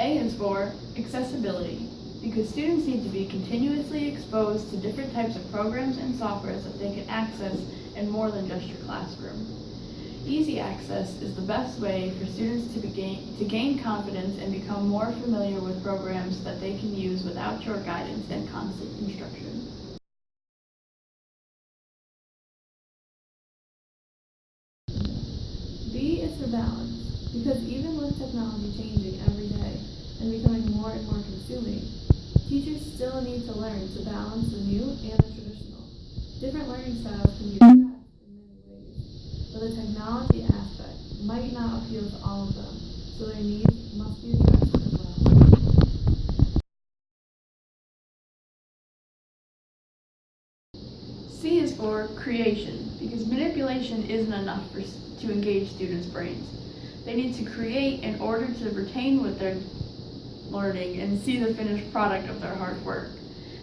A is for accessibility, because students need to be continuously exposed to different types of programs and softwares that they can access in more than just your classroom. Easy access is the best way for students to gain confidence and become more familiar with programs that they can use without your guidance and constant instruction. B is for balance, because even with technology changing every day and becoming more and more consuming, teachers still need to learn to balance the new and the traditional. Different learning styles can be addressed in many ways, but the technology aspect might not appeal to all of them, so their needs must be addressed as well. C is for creation, because manipulation isn't enough to engage students' brains. They need to create in order to retain what they're learning and see the finished product of their hard work.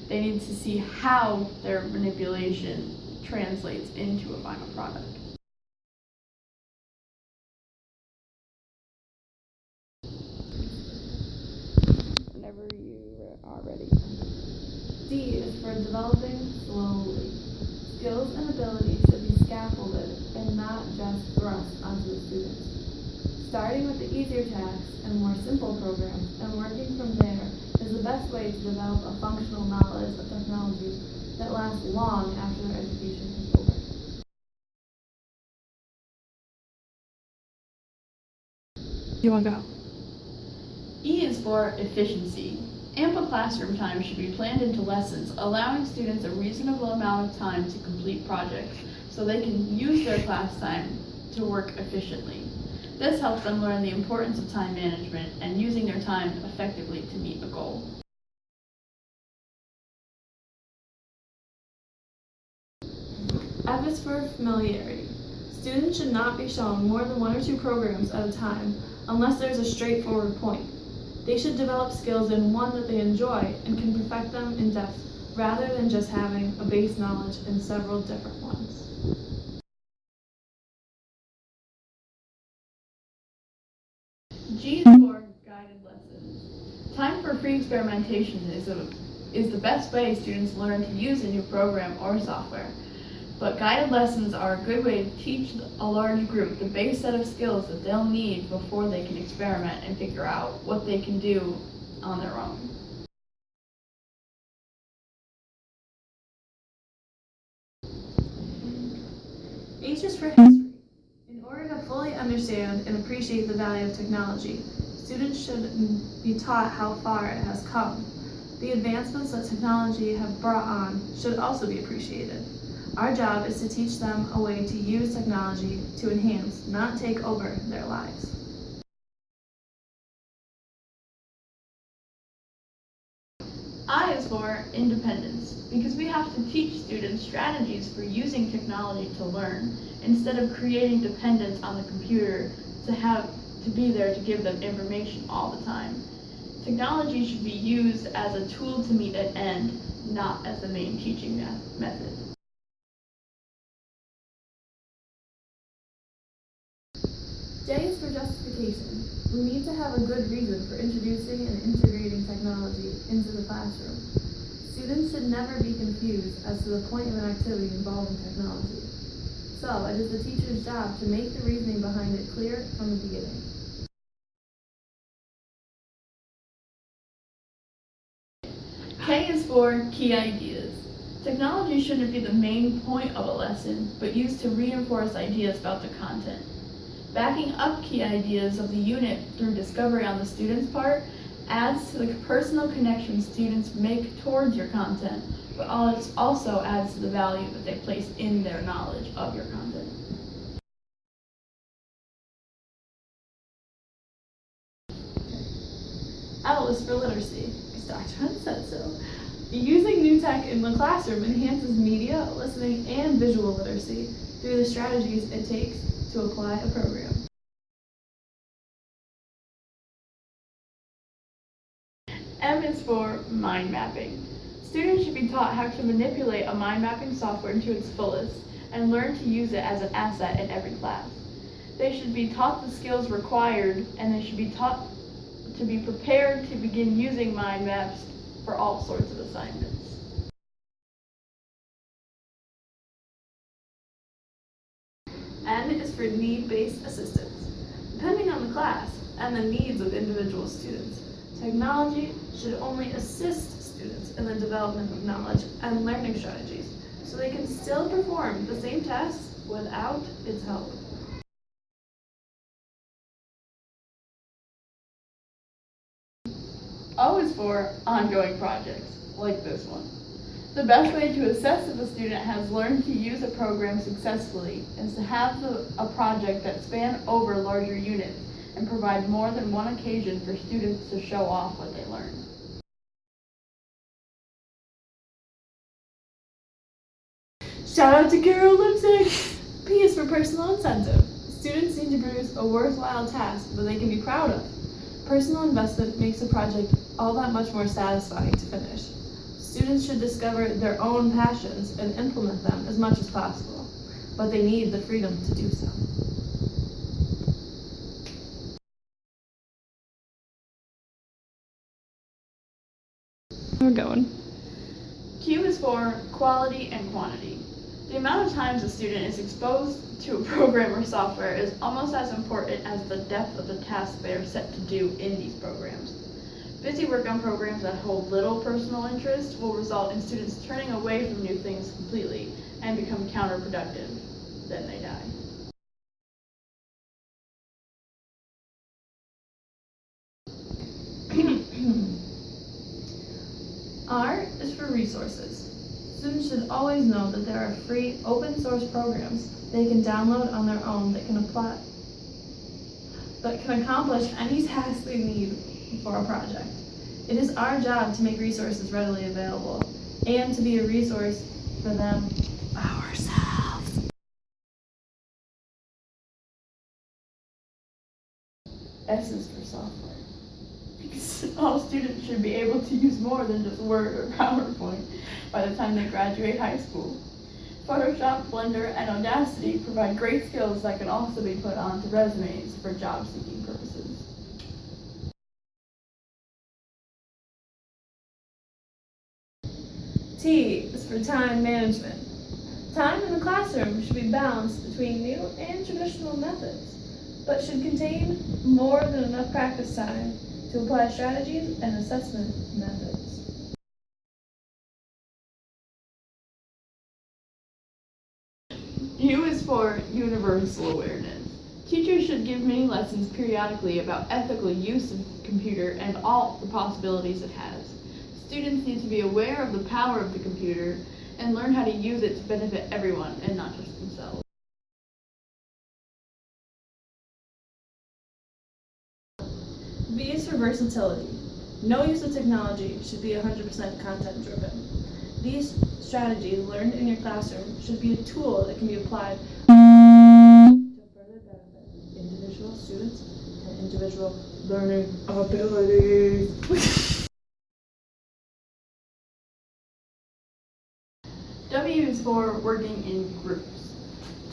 They need to see how their manipulation translates into a final product. Whenever you are ready. D is for developing slowly. Skills and abilities should be scaffolded and not just thrust onto the students. Starting with the easier tasks and more simple programs and working from there is the best way to develop a functional knowledge of technology that lasts long after their education is over. You want to go? E is for efficiency. Ample classroom time should be planned into lessons, allowing students a reasonable amount of time to complete projects so they can use their class time to work efficiently. This helps them learn the importance of time management and using their time effectively to meet a goal. F is for familiarity. Students should not be shown more than 1 or 2 programs at a time unless there's a straightforward point. They should develop skills in one that they enjoy and can perfect them in depth rather than just having a base knowledge in several different ones. G is for guided lessons. Time for free experimentation is the best way students learn to use a new program or software. But guided lessons are a good way to teach a large group the base set of skills that they'll need before they can experiment and figure out what they can do on their own. H is for history. In order to fully understand and appreciate the value of technology, students should be taught how far it has come. The advancements that technology have brought on should also be appreciated. Our job is to teach them a way to use technology to enhance, not take over, their lives. I is for independence, because we have to teach students strategies for using technology to learn, instead of creating dependence on the computer to be there to give them information all the time. Technology should be used as a tool to meet an end, not as the main teaching method. J is for justification. We need to have a good reason for introducing and integrating technology into the classroom. Students should never be confused as to the point of an activity involving technology. So, it is the teacher's job to make the reasoning behind it clear from the beginning. K is for key ideas. Technology shouldn't be the main point of a lesson, but used to reinforce ideas about the content. Backing up key ideas of the unit through discovery on the student's part adds to the personal connection students make towards your content, but also adds to the value that they place in their knowledge of your content. L is for literacy, because Dr. Hunt said so. Using new tech in the classroom enhances media, listening, and visual literacy through the strategies it takes to apply a program. M is for mind mapping. Students should be taught how to manipulate a mind mapping software to its fullest and learn to use it as an asset in every class. They should be taught the skills required, and they should be taught to be prepared to begin using mind maps for all sorts of assignments. N is for need-based assistance. Depending on the class and the needs of individual students, technology should only assist students in the development of knowledge and learning strategies, so they can still perform the same tasks without its help. O is for ongoing projects, like this one. The best way to assess if a student has learned to use a program successfully is to have a project that span over larger units and provide more than one occasion for students to show off what they learned. Shout out to Carol Lipstick! P is for personal incentive. Students need to produce a worthwhile task that they can be proud of. Personal investment makes a project all that much more satisfying to finish. Students should discover their own passions and implement them as much as possible, but they need the freedom to do so. We're going. Q is for quality and quantity. The amount of times a student is exposed to a program or software is almost as important as the depth of the tasks they are set to do in these programs. Busy work on programs that hold little personal interest will result in students turning away from new things completely and become counterproductive. Then they die. R is for resources. Students should always know that there are free, open source programs they can download on their own that can accomplish any task they need for a project. It is our job to make resources readily available and to be a resource for them ourselves. S is for software. Because all students should be able to use more than just Word or PowerPoint by the time they graduate high school. Photoshop, Blender, and Audacity provide great skills that can also be put onto resumes for job-seeking purposes. T is for time management. Time in the classroom should be balanced between new and traditional methods, but should contain more than enough practice time to apply strategies and assessment methods. U is for universal awareness. Teachers should give mini lessons periodically about ethical use of the computer and all the possibilities it has. Students need to be aware of the power of the computer and learn how to use it to benefit everyone and not just themselves. V is for versatility. No use of technology should be 100% content driven. These strategies learned in your classroom should be a tool that can be applied to further benefit individual students and individual learning abilities. W is for working in groups.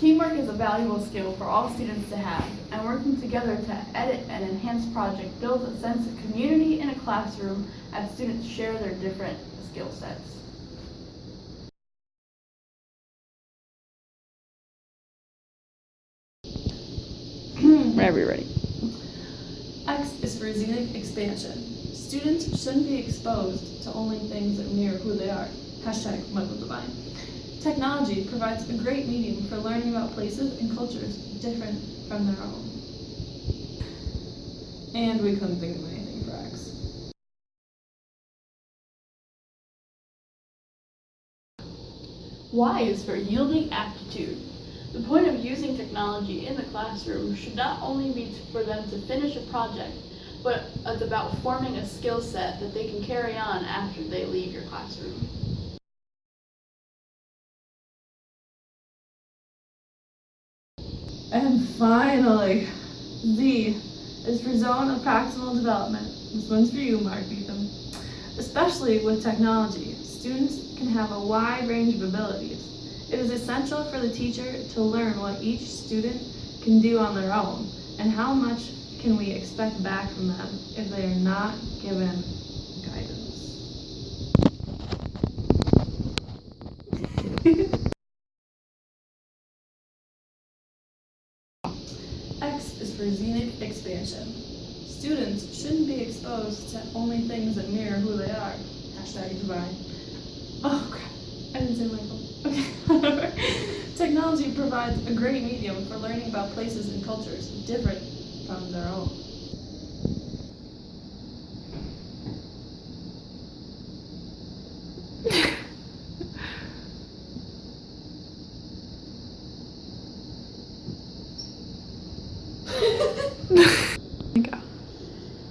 Teamwork is a valuable skill for all students to have, and working together to edit and enhance projects builds a sense of community in a classroom as students share their different skill sets. Whenever you're ready. X is for xenic expansion. Students shouldn't be exposed to only things that mirror who they are. Hashtag Michael Devine. Technology provides a great medium for learning about places and cultures different from their own. And we couldn't think of anything for X. Y is for yielding aptitude. The point of using technology in the classroom should not only be for them to finish a project, but it's about forming a skill set that they can carry on after they leave your classroom. And finally, Z is for zone of proximal development. This one's for you, Mark Beetham. Especially with technology, students can have a wide range of abilities. It is essential for the teacher to learn what each student can do on their own and how much can we expect back from them if they are not given guidance? X is for xenic expansion. Students shouldn't be exposed to only things that mirror who they are. Hashtag divine. Oh crap, I didn't say Michael. Okay, whatever. Technology provides a great medium for learning about places and cultures different from their own.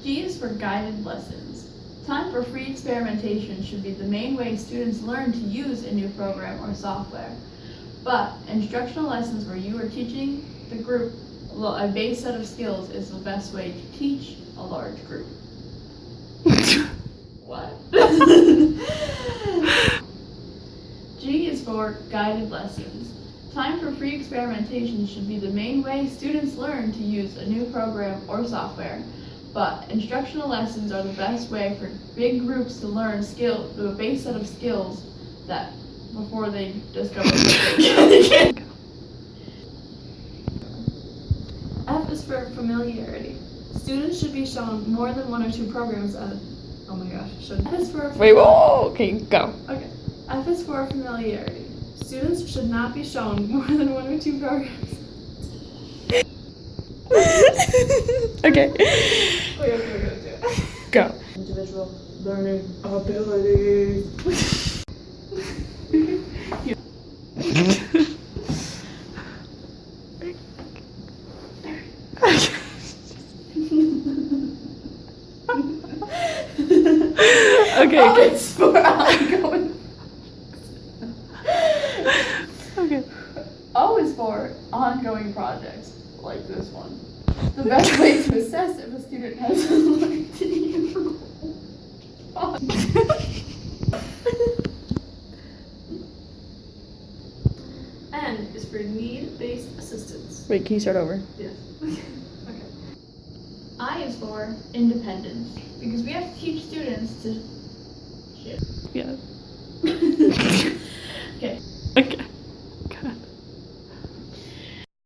G is for guided lessons. Time for free experimentation should be the main way students learn to use a new program or software. But instructional lessons where you are teaching the group a base set of skills is the best way to teach a large group. What? G is for guided lessons. Time for free experimentation should be the main way students learn to use a new program or software. But instructional lessons are the best way for big groups to learn a base set of skills that before they discover something. F is for familiarity. Students should be shown more than one or two programs at. Oh my gosh, should. F is for. Wait, whoa, okay, go. Okay. F is for familiarity. Students should not be shown more than one or two programs. Okay, Wait, okay. go. Individual learning ability. Okay, Oh, okay. it's for ongoing. Okay. O is for ongoing projects, like this one. The best way to assess if a student has learned to use. N is for need-based assistance. Wait, can you start over? Yes. Okay. I is for independence, because we have to teach students to shit. Yeah.